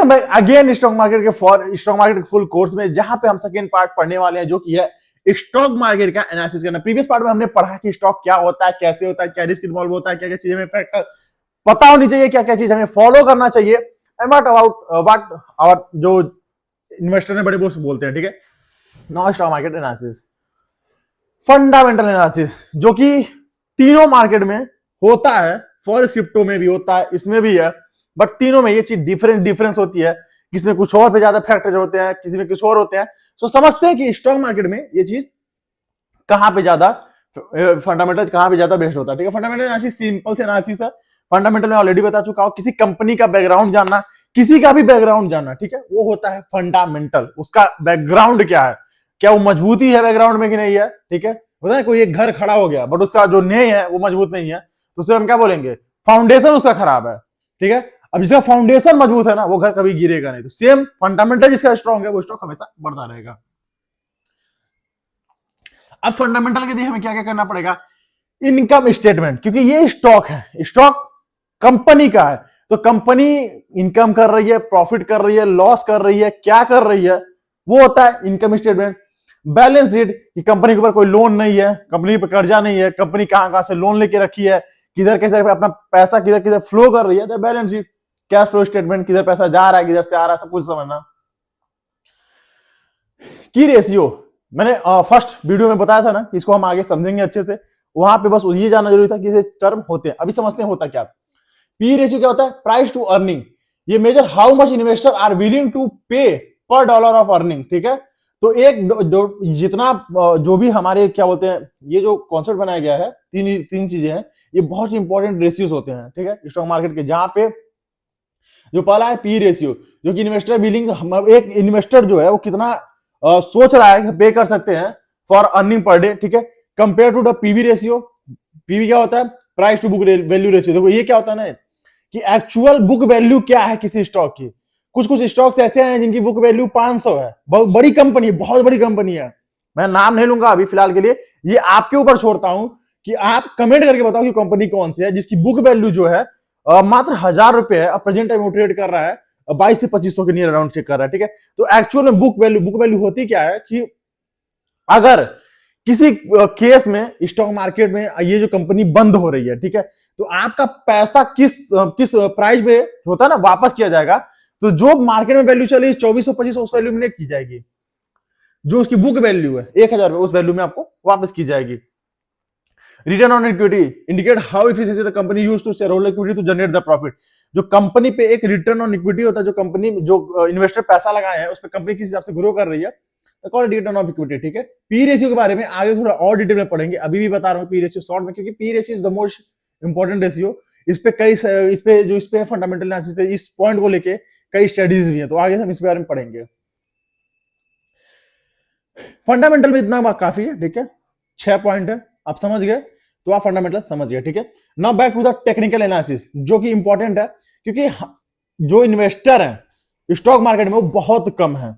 Welcome back again stock market के full course में, जहां पे हम सेकेंड पार्ट पढ़ने वाले हैं, जो कि है स्टॉक मार्केट का एनालिसिस करना। प्रीवियस पार्ट में हमने पढ़ा कि स्टॉक क्या होता है, कैसे होता है, क्या रिस्क इन्वॉल्व होता है, क्या क्या चीजें हमें फैक्टर पता होनी चाहिए, क्या क्या चीज हमें फॉलो करना चाहिए, एंड व्हाट अबाउट और जो इन्वेस्टर ने बड़े बॉस बोलते हैं। ठीक है, now stock market analysis, fundamental analysis, जो कि तीनों मार्केट में होता है, फॉरेक्स क्रिप्टो में भी होता है, इसमें भी है, बट तीनों में ये चीज डिफरेंस होती है। किसी में कुछ और पे ज्यादा फैक्टर होते हैं, किसी में कुछ और होते हैं। सो समझते हैं कि स्टॉक मार्केट में ये चीज कहां पे ज्यादा फंडामेंटल, कहां पे ज्यादा बेस्ड होता है। ठीक है, फंडामेंटल एनालिसिस सिंपल से एनालिसिस है। फंडामेंटल में ऑलरेडी बता चुका हूं, किसी कंपनी का बैकग्राउंड जानना, किसी का भी बैकग्राउंड जानना, ठीक है, वो होता है फंडामेंटल। उसका बैकग्राउंड क्या है, क्या वो मजबूती है बैकग्राउंड में कि नहीं है। ठीक है, पता है कोई एक घर खड़ा हो गया बट उसका जो नींव है वो मजबूत नहीं है, तो उसे हम क्या बोलेंगे, फाउंडेशन उसका खराब है। ठीक है, अब जिसका फाउंडेशन मजबूत है ना, वो घर कभी गिरेगा नहीं। तो सेम फंडामेंटल जिसका स्ट्रांग है, वो स्टॉक हमेशा बढ़ता रहेगा। अब फंडामेंटल के लिए हमें क्या क्या करना पड़ेगा, इनकम स्टेटमेंट, क्योंकि ये स्टॉक है, स्टॉक कंपनी का है, तो कंपनी इनकम कर रही है, प्रॉफिट कर रही है, लॉस कर रही है, क्या कर रही है, वो होता है इनकम स्टेटमेंट। बैलेंस शीट, कि कंपनी के ऊपर कोई लोन नहीं है, कंपनी पे कर्जा नहीं है, कंपनी कहां से लोन लेके रखी है, किधर किधर अपना पैसा किधर किधर फ्लो कर रही है, तो balance sheet. Cash flow statement, किधर पैसा जा रहा है, किधर से आ रहा है, सब कुछ समझना। की रेशियो, मैंने फर्स्ट वीडियो में बताया था ना कि इसको हम आगे समझेंगे अच्छे से, वहां पे बस ये जानना जरूरी था कि ये टर्म होते हैं। अभी समझते हैं होता क्या। पी रेशियो क्या होता है, प्राइस टू अर्निंग। ये measure how much investor are willing to pay per dollar of earning. ठीक है, तो एक जितना जो भी हमारे क्या बोलते हैं, ये जो कॉन्सेप्ट बनाया गया है, तीन चीजें हैं, ये बहुत इंपॉर्टेंट रेशियोज होते हैं। ठीक है, स्टॉक मार्केट के, जहां पे जो पहला है पी रेशियो, जो कि इन्वेस्टर बिलिंग, एक इन्वेस्टर जो है वो कितना सोच रहा है पे कर सकते हैं फॉर अर्निंग पर डे। ठीक है, compare to the PV ratio. PV क्या होता है, price to book value ratio. देखो ये क्या होता है ना, कि एक्चुअल बुक वैल्यू क्या है किसी स्टॉक की। कुछ स्टॉक्स ऐसे हैं जिनकी बुक वैल्यू 500 है, बहुत बड़ी कंपनी है, बहुत बड़ी कंपनी है, मैं नाम नहीं लूंगा अभी फिलहाल के लिए, ये आपके ऊपर छोड़ता हूं कि आप कमेंट करके बताओ कि कंपनी कौन सी है जिसकी बुक वैल्यू जो है मात्र 1000 रुपए है, अब प्रेजेंट टाइम ट्रेड कर रहा है 22 से 2500 के नियर अराउंड चेक कर रहा है। ठीक है, तो एक्चुअल में बुक वैल्यू होती क्या है, कि अगर किसी केस में स्टॉक मार्केट में ये जो कंपनी बंद हो रही है, ठीक है, तो आपका पैसा किस प्राइस पे होता है ना, वापस किया जाएगा। तो जो मार्केट में वैल्यू चली 2400-2500, उस वैल्यू में की जाएगी। जो उसकी बुक वैल्यू है 1000 रुपए, उस वैल्यू में आपको वापस की जाएगी। Return on equity indicate how efficiently the company used to shareholder equity to generate the profit. जो कंपनी पे एक रिटर्न ऑन इक्विटी होता है, जो कंपनी जो इन्वेस्टर पैसा लगाए हैं उस पर कंपनी किस हिसाब से ग्रो कर रही है, रिटर्न ऑफ इक्विटी। ठीक है, पी रेशियो के बारे में आगे थोड़ा और डिटेल में पढ़ेंगे, अभी भी बता रहा हूं पी रेशियो शॉर्ट में, क्योंकि P ratio is the most important ratio. इस पे फंडामेंटल एनालिसिस पे इस पॉइंट को लेके कई स्टडीज भी हैं, तो आगे हम इस बारे में पढ़ेंगे। फंडामेंटल में इतना काफी है। ठीक है, 6 पॉइंट है, आप समझ गए तो आप फंडामेंटल समझ गए। ठीक है, now back to the technical analysis, जो कि इंपॉर्टेंट है, क्योंकि जो इन्वेस्टर है स्टॉक मार्केट में वो बहुत कम है।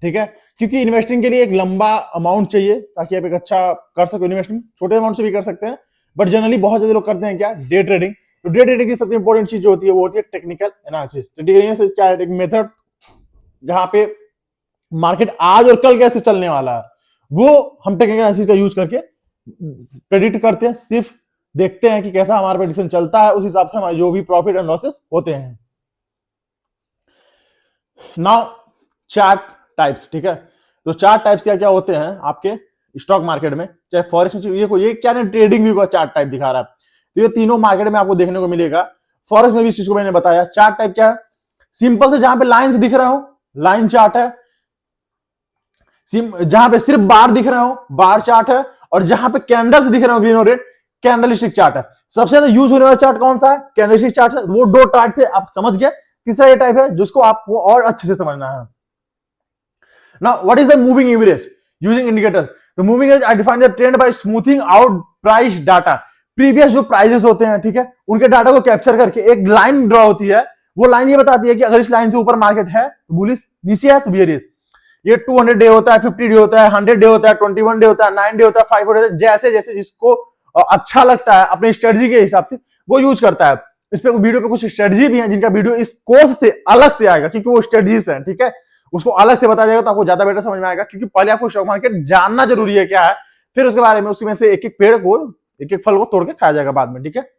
ठीक है, क्योंकि इन्वेस्टिंग के लिए एक लंबा अमाउंट चाहिए ताकि आप एक अच्छा कर सको इन्वेस्टिंग। छोटे अमाउंट से भी कर सकते हैं, बट जनरली बहुत ज्यादा लोग करते हैं क्या, डे ट्रेडिंग। तो डे ट्रेडिंग की सबसे इंपॉर्टेंट चीज जो होती है वो होती है टेक्निकल एनालिसिस। टेक्निकल एनालिसिस क्या है, एक मेथड जहां पे मार्केट आज और कल कैसे चलने वाला है, वो हम टेक्निकल एनालिसिस का यूज करके प्रेडिक्ट करते हैं। सिर्फ देखते हैं कि कैसा हमारा प्रेडिक्शन चलता है, उस हिसाब से हमारे जो भी प्रॉफिट एंड लॉसेस होते हैं। Now chart types. ठीक है, तो चार्ट टाइप्स क्या क्या होते हैं आपके स्टॉक मार्केट में, चाहे फॉरेक्स में, ये क्या ना ट्रेडिंग व्यू का चार्ट टाइप दिखा रहा है, तो ये तीनों मार्केट में आपको देखने को मिलेगा। फॉरेक्स में भी इस चीज को मैंने बताया। चार्ट टाइप क्या है, सिंपल से जहां पे लाइंस दिख रहे हो लाइन चार्ट है, जहां पे सिर्फ बार दिख रहे हो बार चार्ट है, और जहां पे कैंडल्स दिख रहे हो ग्रीन और रेड, कैंडलस्टिक चार्ट है। सबसे ज्यादा यूज होने वाला चार्ट कौन सा है, कैंडलस्टिक चार्ट है। वो दो चार्ट पे आप समझ गए। तीसरा ये टाइप है जिसको आपको और अच्छे से समझना है। Now, what is the moving average using indicators? The moving average I define the trend by smoothing out price data. Previous जो प्राइजेस होते हैं, ठीक है, उनके डाटा को कैप्चर करके एक लाइन ड्रॉ होती है। वो लाइन ये बताती है कि अगर इस लाइन से ऊपर मार्केट है तो बुलिश, नीचे है तो बेयरिश। ये 200 डे होता है, 50 डे होता है, 100 डे होता है, 21 डे होता है, 9 डे होता है, 5 डे होता है। जैसे जैसे जिसको अच्छा लगता है अपनी स्ट्रेटजी के हिसाब से वो यूज करता है। इस पे वीडियो पे कुछ स्ट्रेटजी भी है जिनका वीडियो इस कोर्स से अलग से आएगा, क्योंकि वो स्ट्रेटजीज है, ठीक है, उसको अलग से बताया जाएगा तो आपको ज्यादा बेटर समझ में आएगा, क्योंकि पहले आपको स्टॉक मार्केट जानना जरूरी है क्या है, फिर उसके बारे में उसमें से एक एक पेड़ को, एक एक फल को तोड़ के खाया जाएगा बाद में, ठीक है।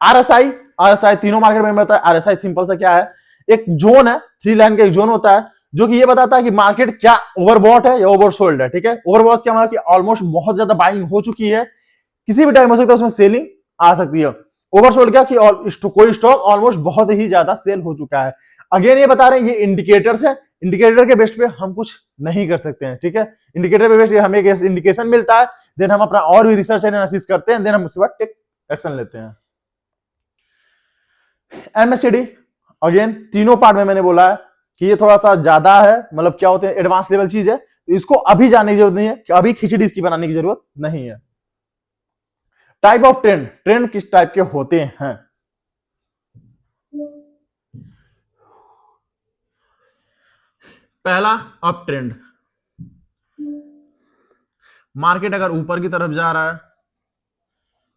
आरएसआई तीनों मार्केट में बताया। आरएसआई सिंपल सा क्या है, एक जोन है, 3 लाइन का एक जोन होता है जो कि ये बताता है कि मार्केट क्या ओवरबॉट है या ओवरसोल्ड है, ठीक है। ओवरबॉट क्या मतलब कि ऑलमोस्ट बहुत ज्यादा बाइंग हो चुकी है, किसी भी टाइम हो सकता है उसमें सेलिंग आ सकती है। ओवरसोल्ड क्या कि कोई स्टॉक ऑलमोस्ट बहुत ही ज्यादा सेल हो चुका है। अगेन ये बता रहे हैं ये इंडिकेटर्स है, इंडिकेटर के बेस पे हम कुछ नहीं कर सकते हैं, ठीक है। इंडिकेटर पे बेस पे हमें एक इंडिकेशन मिलता है, देन हम अपना और भी रिसर्च एनालिसिस करते हैं, देन हम उसके बाद टेक एक्शन लेते हैं। एमएससीडी अगेन तीनों पार्ट में मैंने बोला है कि ये थोड़ा सा ज्यादा है, मतलब क्या होते हैं एडवांस लेवल चीज है, तो इसको अभी जानने की जरूरत नहीं है, कि अभी खिचड़ी इसकी बनाने की जरूरत नहीं है। टाइप ऑफ ट्रेंड, ट्रेंड किस टाइप के होते हैं। पहला अप ट्रेंड, मार्केट अगर ऊपर की तरफ जा रहा है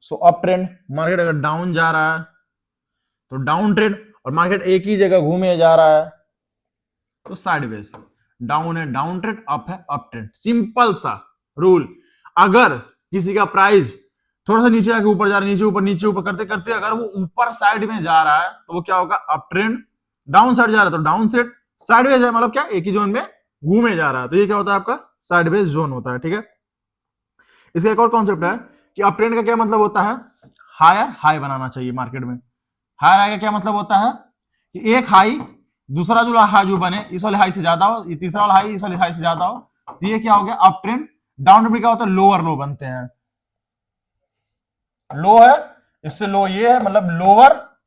सो अप ट्रेंड, मार्केट अगर डाउन जा रहा है तो डाउन ट्रेंड, और मार्केट एक ही जगह घूमे जा रहा है तो साइडवेज। डाउन है डाउन ट्रेंड, अप है अप ट्रेंड, सिंपल सा रूल। अगर किसी का प्राइस थोड़ा सा नीचे आके ऊपर जा रहा है, नीचे ऊपर करते करते अगर वो ऊपर साइड में जा रहा है तो वो क्या होगा, अप ट्रेंड। डाउन साइड जा रहा है तो डाउन साइड, साइडवेज है मतलब क्या एक ही जोन में घूमे जा रहा है, तो ये क्या होता है आपका साइडवेज जोन होता है, ठीक है। इसका एक और कॉन्सेप्ट है कि अप ट्रेंड का क्या मतलब होता है, हायर हाई बनाना चाहिए मार्केट में। हायर हाई का क्या मतलब होता है कि एक हाई दूसरा जो हाई जो बने इस वाले हाई से ज्यादा हो, ये तीसरा वाला हाई इस वाले हाई से ज्यादा हो, तो ये क्या हो गया अप ट्रेंड। डाउन ट्रेंड क्या होता है, लोअर लो बनते हैं। लो है इससे लो ये है, मतलब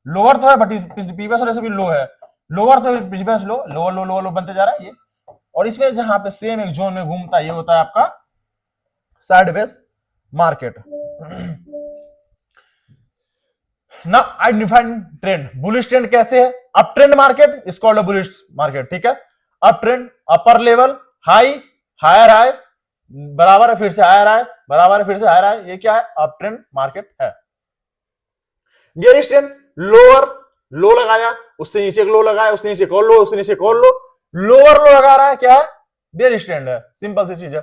लोअर तो है बट प्रीवियस वाले से भी लो है, लोअर तो प्रीवियस लो, लोअर लो बनते जा रहा है ये। और इसमें जहां पे सेम एक जोन में घूमता है ये होता है आपका साइडवेज मार्केट। ना आइडेंटिफाइंग ट्रेंड, बुलिश ट्रेंड कैसे है, up trend market is called a bullish market, ठीक है। Up trend upper level high, higher high बराबर है फिर से हायर हाई, बराबर है फिर से हायर हाई, ये क्या है अप ट्रेंड मार्केट है। बियरिश ट्रेंड लोअर लो लगाया, उससे नीचे एक लो लगाया, उससे नीचे एक और लो, उससे नीचे एक और लो, लोअर लो लगा रहा है, क्या है बियरिश ट्रेंड है, सिंपल सी चीज है।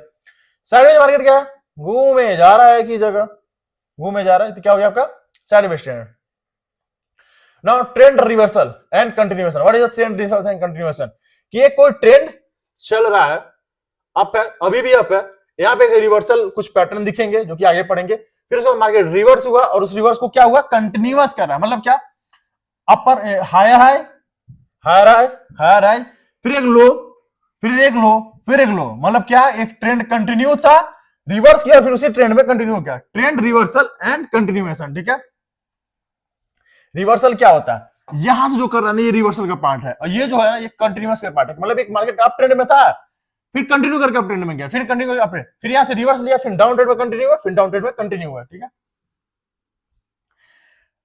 साइडवेज मार्केट क्या है, घूमे जा रहा है की जगह, घूमे जा रहा है, तो क्या हो गया आपका sideways trend. Now trend reversal and continuation, what is the trend reversal and continuation, कि ये कोई ट्रेंड चल रहा है, अप है अभी भी अप है, यहां पे रिवर्सल कुछ पैटर्न दिखेंगे जो कि आगे पढ़ेंगे, फिर उसके बाद मार्केट रिवर्स हुआ और उस रिवर्स को क्या हुआ कंटिन्यूअस कर रहा है, मतलब क्या upper higher high higher high higher high, फिर एक लो फिर एक लो फिर एक लो, मतलब क्या एक ट्रेंड कंटिन्यू था, रिवर्स किया फिर उसी ट्रेंड में कंटिन्यू किया, ट्रेंड रिवर्सल एंड कंटिन्यूएशन, ठीक है। रिवर्सल क्या होता है, यहां से जो कर रहा है ये रिवर्सल का पार्ट है, और ये जो है ना ये कंटिन्यूअस का पार्ट है, मतलब एक मार्केट अप ट्रेंड में था फिर कंटिन्यू करके अप ट्रेंड में गया, फिर कंटिन्यू करके अप ट्रेंड, फिर यहां से रिवर्स लिया, फिर डाउन ट्रेंड में कंटिन्यू हुआ, फिर डाउन ट्रेंड में कंटिन्यू हुआ, ठीक है।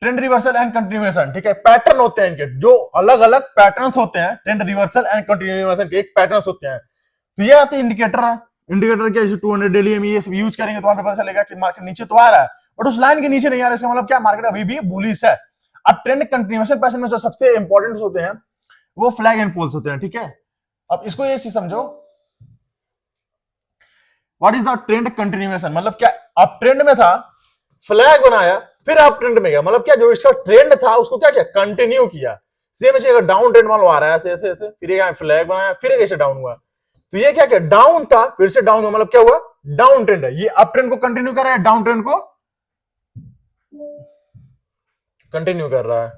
ट्रेंड रिवर्सल एंड कंटिन्यूएशन, ठीक है, पैटर्न होते हैं इनके, जो अलग अलग पैटर्न्स होते हैं ट्रेंड रिवर्सल एंड कंटिन्यूएशन के एक पैटर्न्स होते हैं। तो ये आते इंडिकेटर है, इंडिकेटर क्या 200 डेली हम ये सब यूज करेंगे तो हमें पता चलेगा कि मार्केट नीचे तो आ रहा है बट उस लाइन के नीचे नहीं आ रहा है, इसका मतलब क्या मार्केट अभी भी बुलिश है। अब ट्रेंड कंटिन्यूएशन पैटर्न में जो सबसे इंपॉर्टेंट होते हैं वो फ्लैग एंड पोल्स होते हैं, ठीक है। अब इसको ये चीज समझो, what is the trend continuation, मतलब क्या अप ट्रेंड में था फ्लैग बनाया फिर अप ट्रेंड में गया, मतलब क्या जो इसका ट्रेंड था उसको क्या किया कंटिन्यू किया। सेम ऐसे अगर डाउन ट्रेंड मान लो आ रहा है ऐसे ऐसे ऐसे, फिर एक फ्लैग बनाया फिर एक ऐसे डाउन हुआ, तो ये क्या किया डाउन था फिर से डाउन हुआ, मतलब क्या हुआ डाउन ट्रेंड है, ये अप ट्रेंड को कंटिन्यू कर रहा है, डाउन ट्रेंड को कंटिन्यू कर रहा है।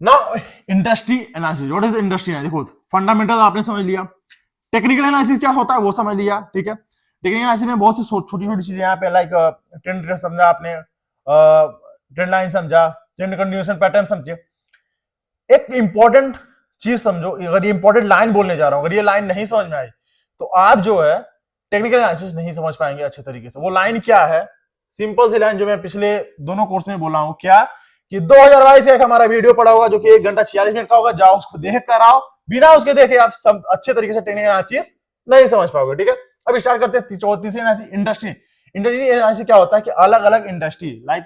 Now industry analysis, what is the industry analysis, देखो फंडामेंटल आपने समझ लिया, टेक्निकल एनालिसिस क्या होता है वो समझ लिया, ठीक है। टेक्निकल एनालिसिस में बहुत सी छोटी छोटी चीजें यहाँ पे लाइक ट्रेंड समझा आपने, ट्रेंड लाइन समझा, ट्रेंड कंटिन्यूएशन पैटर्न समझे। एक इंपॉर्टेंट चीज समझो, अगर ये इंपॉर्टेंट लाइन बोलने जा रहा हूं, अगर ये लाइन नहीं समझ में आई तो आप जो है टेक्निकल एनालिसिस नहीं समझ पाएंगे अच्छे तरीके से। वो लाइन क्या है, सिंपल सी लाइन जो मैं पिछले दोनों कोर्स में बोला हूं, क्या कि 2022 का एक हमारा वीडियो पड़ा होगा जो कि 1 घंटा 46 मिनट का होगा, जाओ उसको देख कर आओ, बिना उसके देखे आप सब अच्छे तरीके से टेक्निकल एनालिसिस नहीं समझ पाओगे, ठीक है। अब स्टार्ट करते हैं तीसरी इंडस्ट्री। इंडस्ट्री एनालिसिस क्या होता है कि अलग अलग इंडस्ट्री लाइक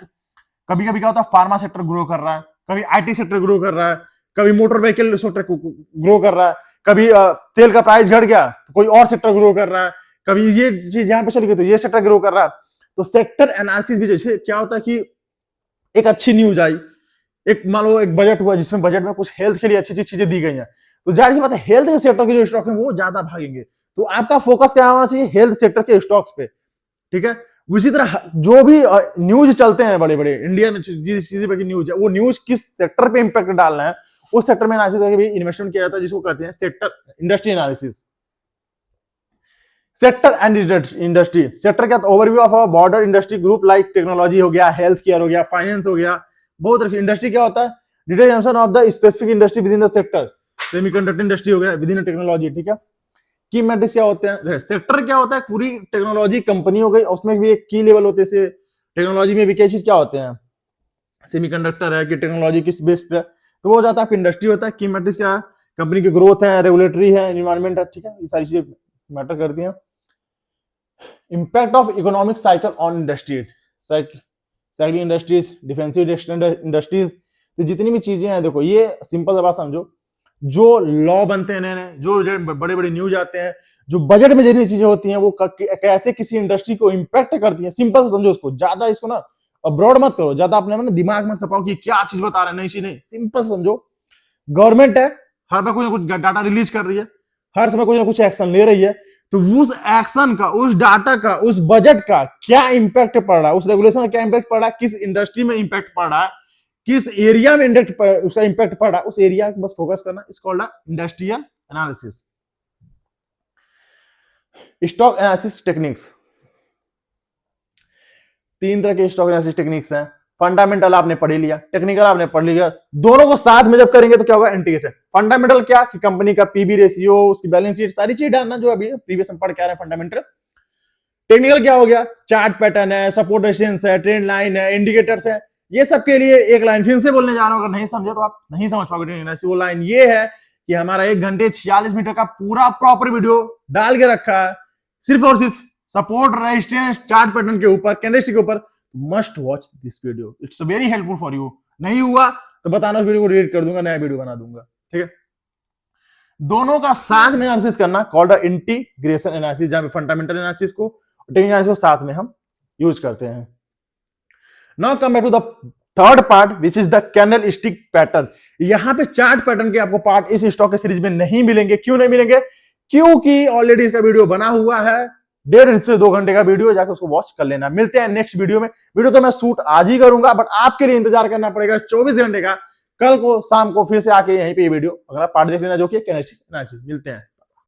कभी कभी क्या होता है फार्मा सेक्टर ग्रो कर रहा है, कभी आईटी सेक्टर ग्रो कर रहा है, कभी मोटर व्हीकल सेक्टर ग्रो कर रहा है, कभी तेल का प्राइस घट गया तो कोई और सेक्टर ग्रो कर रहा है, कभी ये चीज यहाँ पे चली गई तो ये सेक्टर ग्रो कर रहा है। तो सेक्टर एनालिसिस भी जैसे क्या होता है कि एक अच्छी न्यूज आई, एक मान लो एक बजट हुआ जिसमें बजट में कुछ हेल्थ के लिए अच्छी अच्छी चीजें दी गई हैं, तो जाहिर सी बात है हेल्थ के सेक्टर के जो स्टॉक है वो ज्यादा भागेंगे। तो आपका फोकस क्या होना चाहिए, हेल्थ सेक्टर के स्टॉक्स पे, ठीक है। उसी तरह जो भी न्यूज चलते हैं बड़े बड़े इंडिया में जिस चीज पे न्यूज है, वो न्यूज किस सेक्टर पे इंपैक्ट डालना है उस सेक्टर में एनालिसिस करके भी इन्वेस्टमेंट किया जाता है, जिसको कहते हैं sector industry analysis. Sector and industry, sector क्या, overview of a border industry group like technology हो गया, हेल्थ केयर हो गया, फाइनेंस हो गया, बहुत तरह की इंडस्ट्री क्या होता है, detail of the specific industry with in the sector, semiconductor industry हो गया विद इन टेक्नोलॉजी, ठीक है। की मेट्रिक्स क्या होते हैं, सेक्टर क्या होता है, पूरी टेक्नोलॉजी कंपनी हो गई, उसमें भी एक की लेवल होते हैं, टेक्नोलॉजी में भी क्या चीज क्या होते हैं, सेमीकंडक्टर है कि टेक्नोलॉजी किस बेस्ड है, तो वो हो जाता है इंडस्ट्री होता है। की मेट्रिक्स क्या है, कंपनी की ग्रोथ है, रेगुलेटरी है, एनवायरमेंट है, ठीक है, ये सारी चीजें मैटर करती हैं। Impact of economic cycle on industry, cycle industries, defensive industries, तो जितनी भी चीजें हैं देखो, ये सिंपल सा बात समझो, जो लॉ बनते हैं नए नए, जो बड़े बड़े न्यूज आते हैं, जो बजट में जितनी चीजें होती हैं वो कैसे किसी इंडस्ट्री को इंपैक्ट करती हैं, सिंपल से समझो उसको, ज्यादा इसको ना ब्रॉड मत करो, ज्यादा अपने ना दिमाग मत खपाओ कि क्या चीज बता रहे हैं, नहीं चीज नहीं, सिंपल समझो। गवर्नमेंट है, हर बार कुछ ना कुछ डाटा रिलीज कर रही है, हर समय कुछ ना कुछ एक्शन ले रही है, तो उस एक्शन का, उस डाटा का, उस बजट का क्या इंपैक्ट पड़ रहा है, उस रेगुलेशन का क्या इंपैक्ट पड़ रहा है, किस इंडस्ट्री में इंपैक्ट पड़ रहा है, किस एरिया में उसका इंपैक्ट पड़ रहा है, उस एरिया को बस फोकस करना, it's called industrial analysis. Stock analysis techniques, तीन तरह के स्टॉक एनालिसिस टेक्निक्स हैं। फंडामेंटल आपने पढ़ लिया, टेक्निकल आपने पढ़ लिया, दोनों को साथ में जब करेंगे तो क्या होगा, इंटीग्रेशन। फंडामेंटल क्या कि कंपनी का पीबी रेशियो, उसकी बैलेंस शीट, सारी चीज डालना जो अभी प्रीवियस में पढ़ के आ रहे हैं फंडामेंटल। टेक्निकल क्या हो गया, चार्ट पैटर्न है, सपोर्ट रेजिस्टेंस है, ट्रेंड लाइन है, इंडिकेटर्स है, ये सब के लिए एक लाइन फिर से बोलने जा रहा हूं, अगर नहीं समझे तो आप नहीं समझ पाओगे। वो लाइन ये है कि हमारा 1 घंटे 46 मिनट का पूरा प्रॉपर वीडियो डाल के रखा है सिर्फ और सिर्फ सपोर्ट रेजिस्टेंस चार्ट पैटर्न के ऊपर, कैंडलस्टिक के ऊपर। Must watch this video, it's very helpful for you. नहीं हुआ तो बताना, उस वीडियो को डिलीट कर दूंगा, नया वीडियो बना दूंगा, ठीक है। दोनों का साथ में एनालिसिस करना कॉल्ड इंटीग्रेशन एनालिसिस, जहां पे फंडामेंटल एनालिसिस को टेक्निकल एनालिसिस को साथ में हम यूज करते हैं। Now come back to the third part which is the candlestick pattern. यहां पे चार्ट पैटर्न के आपको पार्ट इस स्टॉक के सीरीज में नहीं मिलेंगे। क्यों नहीं मिलेंगे, क्योंकि ऑलरेडी इसका वीडियो बना हुआ है, 1.5 से 2 घंटे का वीडियो, जाकर उसको वॉच कर लेना। मिलते हैं नेक्स्ट वीडियो में। वीडियो तो मैं शूट आज ही करूंगा, बट आपके लिए इंतजार करना पड़ेगा 24 घंटे का। कल को शाम को फिर से आके यहीं पे वीडियो अगर आप पार्ट देख लेना, जो कि कैंडलस्टिक एनालिसिस। मिलते हैं।